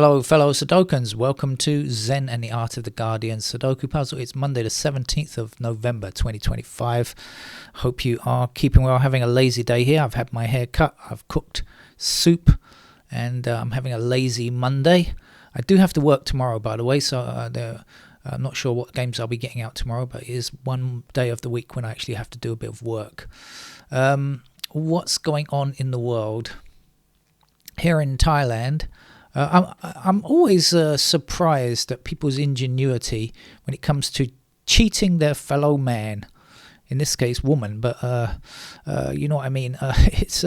Hello fellow Sudokans, welcome to Zen and the Art of the Guardian Sudoku Puzzle. It's Monday the 17th of November 2025. Hope you are keeping well, having a lazy day here. I've had my hair cut, I've cooked soup, and I'm having a lazy Monday. I do have to work tomorrow, by the way, so I'm not sure what games I'll be getting out tomorrow, but it is one day of the week when I actually have to do a bit of work. What's going on in the world? Here in Thailand, I'm always surprised at people's ingenuity when it comes to cheating their fellow man, in this case woman, but you know what I mean. It's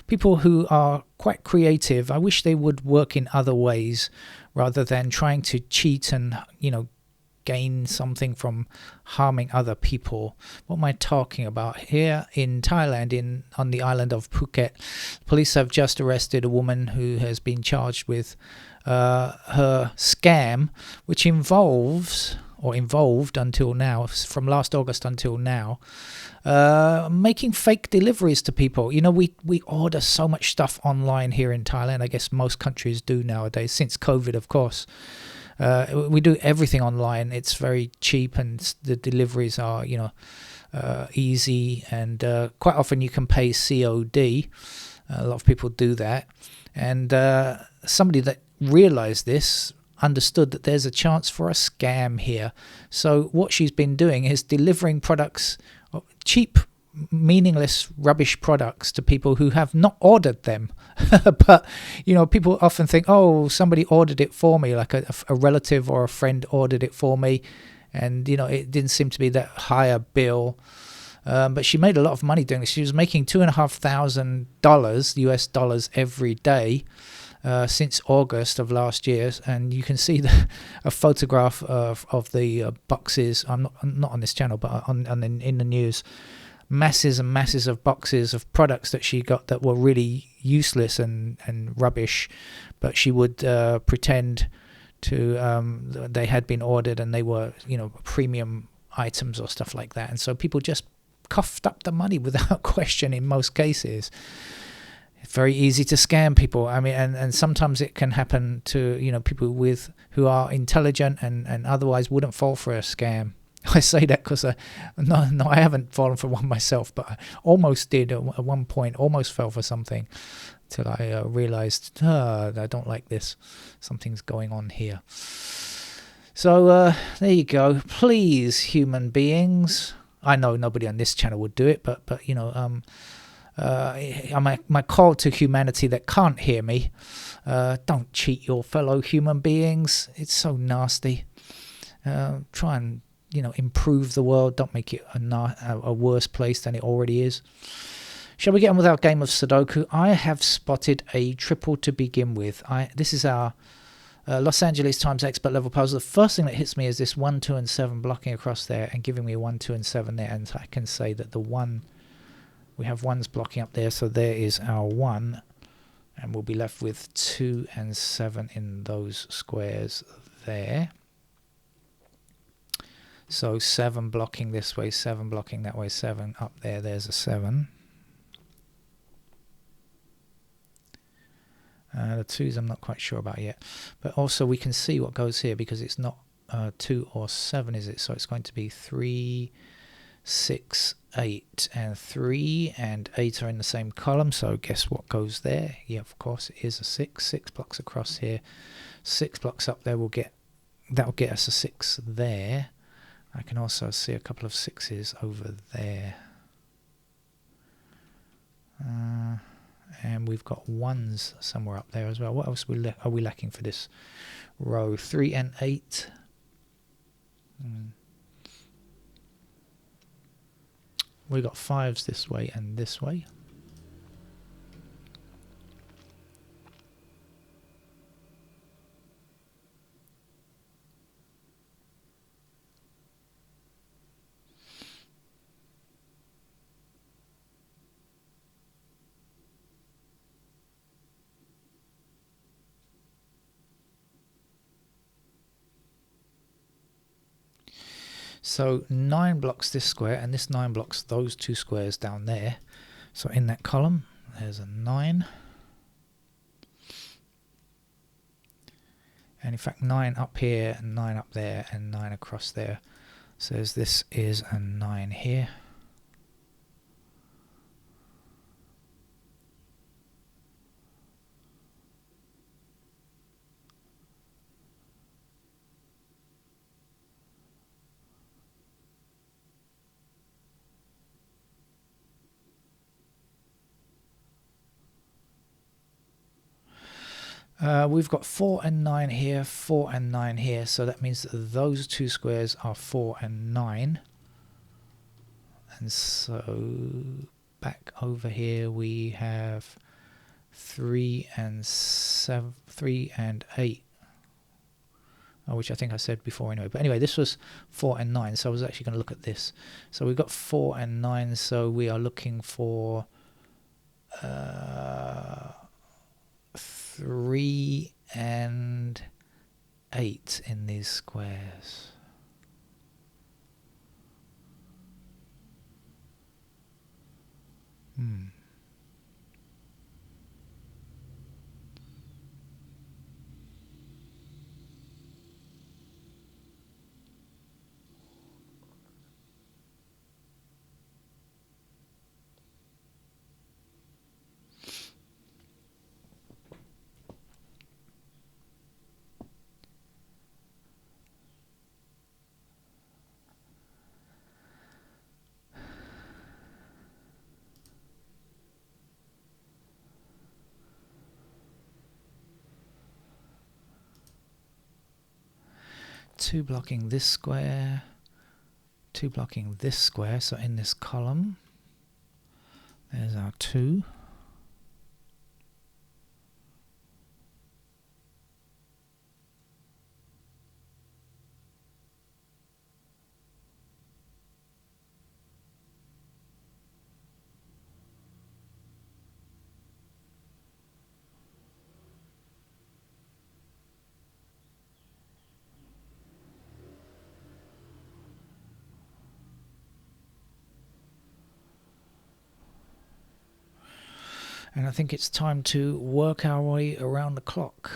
people who are quite creative. I wish they would work in other ways rather than trying to cheat and, gain something from harming other people. What am I talking about? Here in Thailand, on the island of Phuket, police have just arrested a woman who has been charged with her scam, which involved until now, from last August until now, making fake deliveries to people. We order so much stuff online here in Thailand. I guess most countries do nowadays, since COVID, of course. We do everything online. It's very cheap, and the deliveries are, easy, and quite often you can pay COD. A lot of people do that, and somebody that realized this understood that there's a chance for a scam here. So what she's been doing is delivering products, cheap, meaningless, rubbish products, to people who have not ordered them. But people often think, oh, somebody ordered it for me, like a relative or a friend ordered it for me, and it didn't seem to be that high a bill. But she made a lot of money doing this. She was making $2,500 US dollars every day since August of last year, and you can see a photograph of the boxes. I'm not on this channel, but in the news. Masses and masses of boxes of products that she got that were really useless and rubbish, but she would pretend to they had been ordered and they were premium items or stuff like that, and so people just coughed up the money without question in most cases. It's very easy to scam people. I mean, and sometimes it can happen to people who are intelligent and otherwise wouldn't fall for a scam. I say that because no, I haven't fallen for one myself, but I almost did at one point. Almost fell for something till I realized I don't like this. Something's going on here. So there you go. Please, human beings. I know nobody on this channel would do it, but my call to humanity that can't hear me: don't cheat your fellow human beings. It's so nasty. Try and improve the world. Don't make it a worse place than it already is. Shall we get on with our game of Sudoku? I have spotted a triple to begin with. This is our Los Angeles times expert level puzzle. The first thing that hits me is this 1, 2, and 7 blocking across there and giving me 1, 2, and 7 there. And I can say that we have 1s blocking up there, so there is our 1, and we'll be left with 2 and 7 in those squares there. So 7 blocking this way, 7 blocking that way, 7 up there, there's a 7. The 2s I'm not quite sure about yet. But also we can see what goes here because it's not 2 or 7, is it? So it's going to be 3, 6, 8, and 3 and 8 are in the same column. So guess what goes there? Yeah, of course it is a 6. 6 blocks across here. 6 blocks up there that'll get us a 6 there. I can also see a couple of 6s over there. And we've got 1s somewhere up there as well. What else are we lacking for this row? 3 and 8. We've got 5s this way and this way. So 9 blocks this square, and this 9 blocks those 2 squares down there. So in that column, there's a 9. And in fact 9 up here, and 9 up there, and 9 across there. So this is a 9 here. We've got 4 and 9 here, 4 and 9 here, so that means that those two squares are 4 and 9. And so back over here we have 3 and 7, 3 and 8, which I think I said before anyway. But anyway, this was 4 and 9, so I was actually going to look at this. So we've got 4 and 9, so we are looking for 3 and 8 in these squares. Two blocking this square, 2 blocking this square, so in this column there's our 2. And I think it's time to work our way around the clock.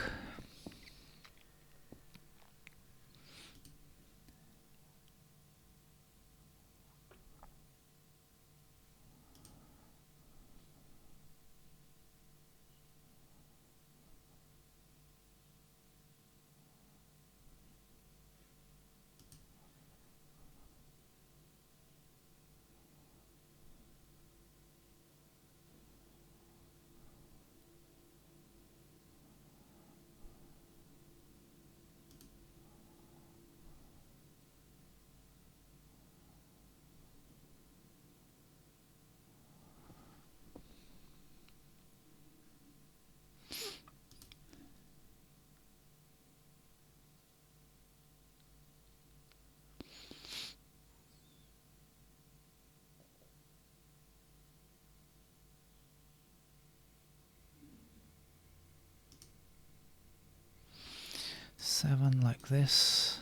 Seven like this.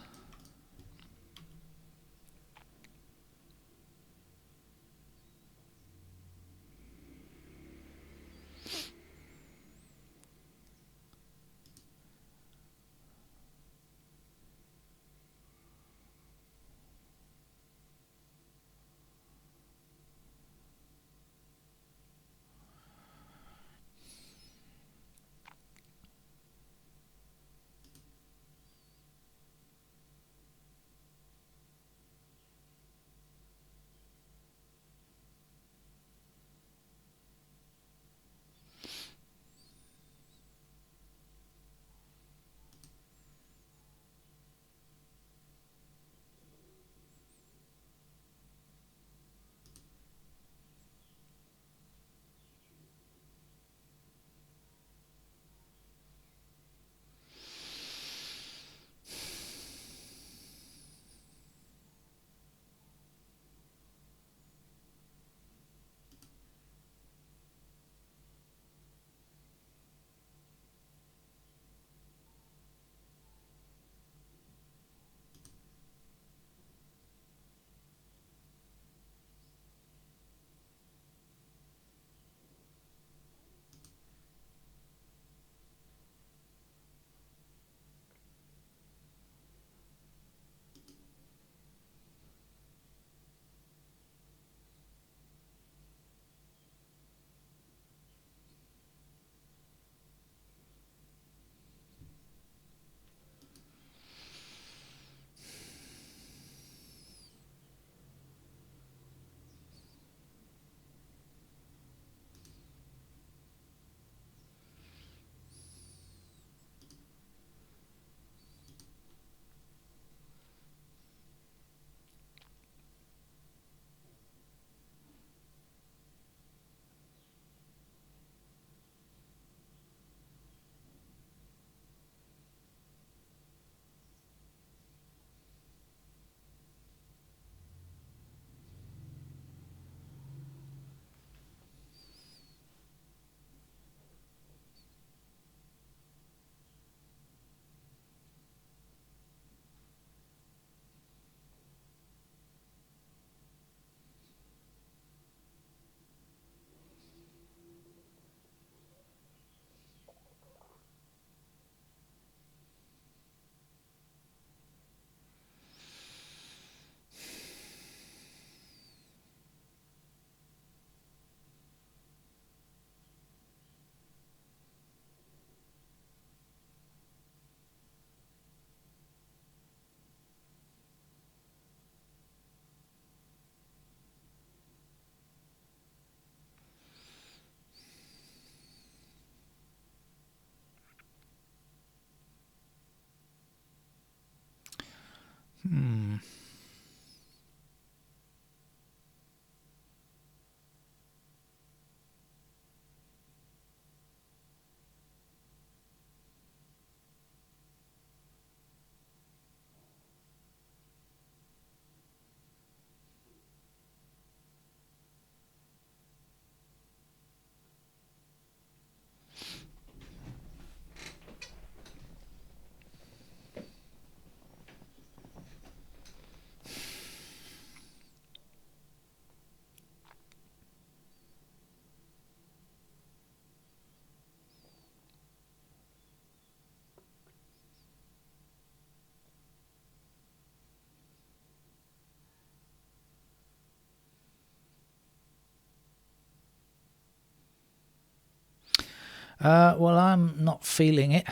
Well, I'm not feeling it.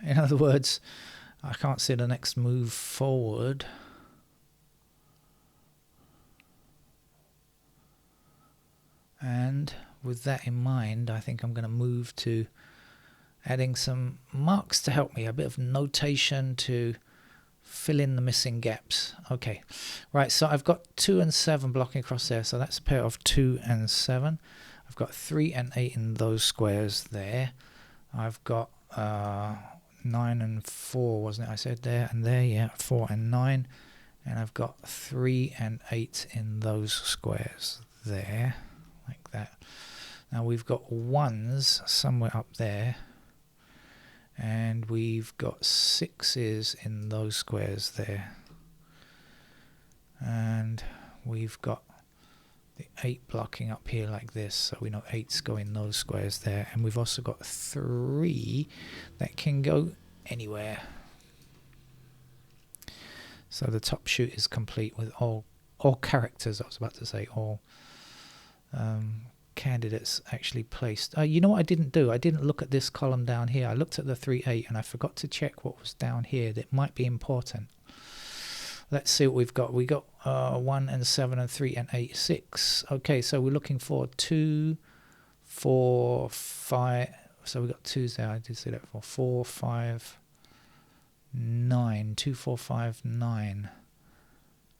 In other words, I can't see the next move forward. And with that in mind, I think I'm going to move to adding some marks to help me, a bit of notation to fill in the missing gaps. Okay, right, so I've got 2 and 7 blocking across there, so that's a pair of 2 and 7. I've got 3 and 8 in those squares there. I've got 9 and 4, wasn't it? I said there and there, yeah, 4 and 9. And I've got 3 and 8 in those squares there, like that. Now we've got 1s somewhere up there. And we've got 6s in those squares there. And we've got the 8 blocking up here like this, so we know 8's go in those squares there. And we've also got 3 that can go anywhere. So the top shoot is complete with all characters, I was about to say, all candidates actually placed. You know what I didn't do? I didn't look at this column down here. I looked at the 3, 8 and I forgot to check what was down here that might be important. Let's see what we've got. We got 1 and 7 and 3 and 8, 6. Okay, so we're looking for 2, 4, 5. So we got 2s there. I did say that before. 4, 5, 9. 2, 4, 5, 9.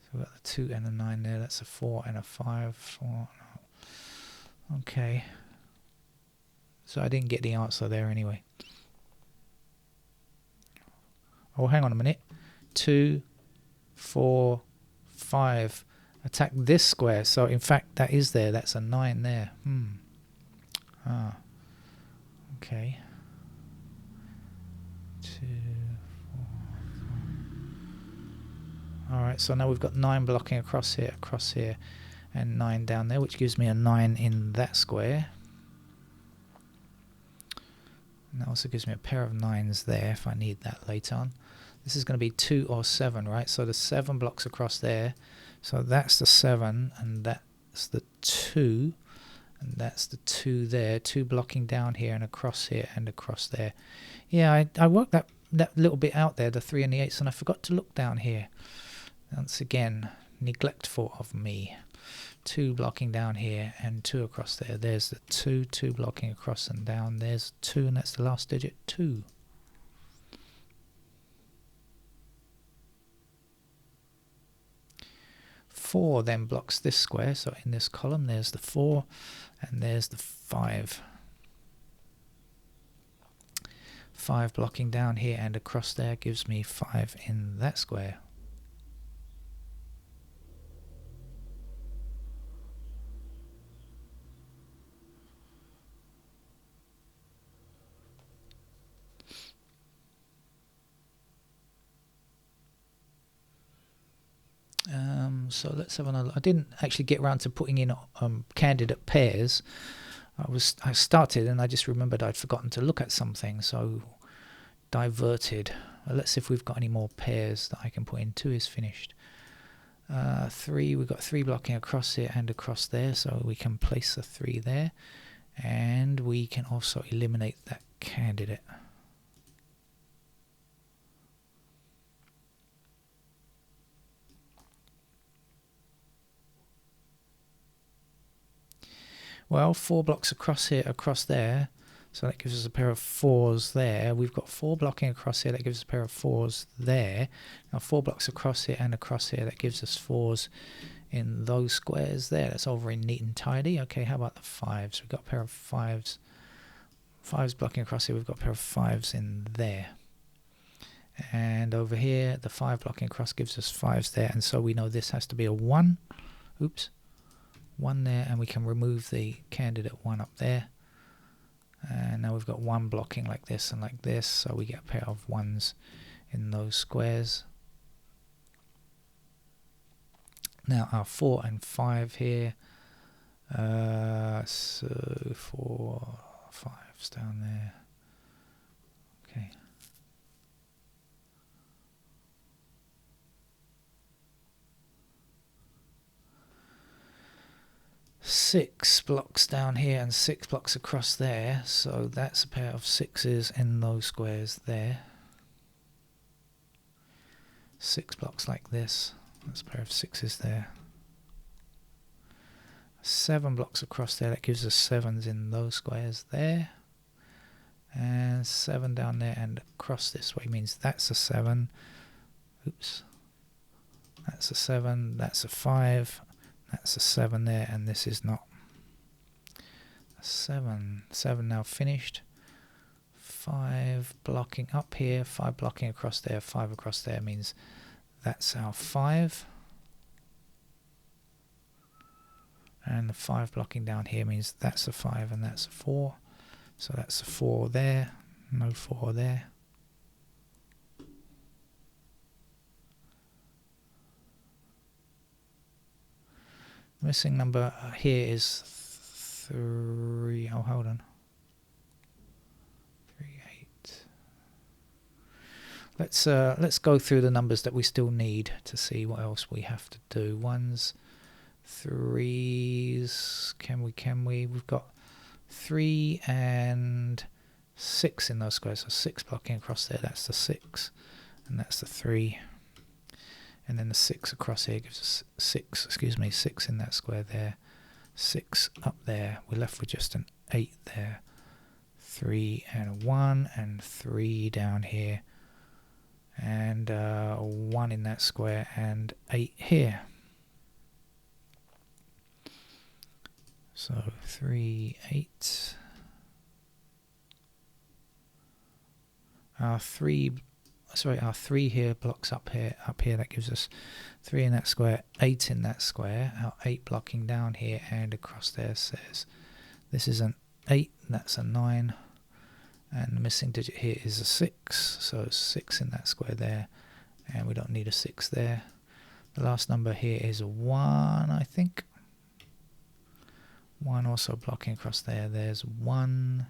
So we've got the 2 and a 9 there. That's a 4 and a 5. 4. Okay. So I didn't get the answer there anyway. Oh, hang on a minute. 2, 4, 5. Attack this square. So in fact that is there. That's a 9 there. Okay. 2, 4, 5. Alright, so now we've got 9 blocking across here, and 9 down there, which gives me a 9 in that square. And that also gives me a pair of 9s there if I need that later on. This is going to be 2 or 7, right? So the 7 blocks across there. So that's the 7, and that's the 2, and that's the 2 there. 2 blocking down here and across here and across there. Yeah, I worked that little bit out there, the 3 and the 8s, and I forgot to look down here. Once again, neglectful of me. 2 blocking down here and 2 across there. There's the 2, 2 blocking across and down. There's 2, and that's the last digit, 2. Four then blocks this square, so in this column there's the 4 and there's the 5. 5 blocking down here and across there gives me 5 in that square. So let's have another. I didn't actually get around to putting in candidate pairs. I started and I just remembered I'd forgotten to look at something, so diverted. Let's see if we've got any more pairs that I can put in. 2 is finished. 3, we've got 3 blocking across here and across there, so we can place the 3 there, and we can also eliminate that candidate. Well, 4 blocks across here, across there, So that gives us a pair of 4s there. We've got 4 blocking across here. That gives us a pair of 4s there. Now 4 blocks across here and across here. That gives us 4s in those squares there. That's over in neat and tidy. Okay, how about the 5s? We've got a pair of 5s. 5s blocking across here. We've got a pair of 5s in there. And over here, the 5 blocking across gives us 5s there. And so we know this has to be a 1. Oops. 1 there. And we can remove the candidate 1 up there. And now we've got 1 blocking like this and like this. So we get a pair of 1s in those squares. Now our 4 and 5 here. So 4, 5s down there. Okay. 6 blocks down here and 6 blocks across there, so that's a pair of 6s in those squares there. 6 blocks like this, that's a pair of 6s there. 7 blocks across there, that gives us 7s in those squares there. And 7 down there and across this way means that's a 7. Oops. That's a 7, that's a 5. That's a 7 there, and this is not. 7 now finished. 5 blocking up here, 5 blocking across there, 5 across there means that's our 5. And the 5 blocking down here means that's a 5 and that's a 4. So that's a 4 there, no 4 there. Missing number here is 3. Oh, hold on. 3, 8. Let's go through the numbers that we still need to see what else we have to do. 1s, 3s. Can we? We've got 3 and 6 in those squares. So 6 blocking across there. That's the 6, and that's the 3. And then the 6 across here gives us 6 in that square there. 6 up there. We're left with just an 8 there. 3 and 1 and 3 down here. And 1 in that square and 8 here. So 3, 8. Our 3 here blocks up here, that gives us 3 in that square, 8 in that square, our 8 blocking down here and across there says this is an 8, that's a 9, and the missing digit here is a 6, so 6 in that square there, and we don't need a 6 there. The last number here is a 1, I think. 1 also blocking across there, there's 1.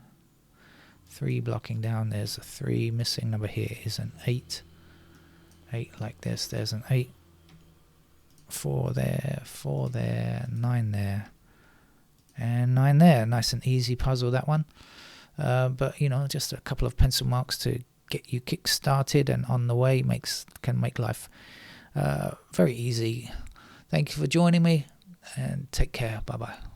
3 blocking down, there's a 3. Missing number here is an 8. 8 like this, there's an 8. 4 there, 4 there, 9 there, and 9 there. Nice and easy puzzle, that one. But you know, just a couple of pencil marks to get you kick started and on the way can make life very easy. Thank you for joining me, and take care. Bye bye.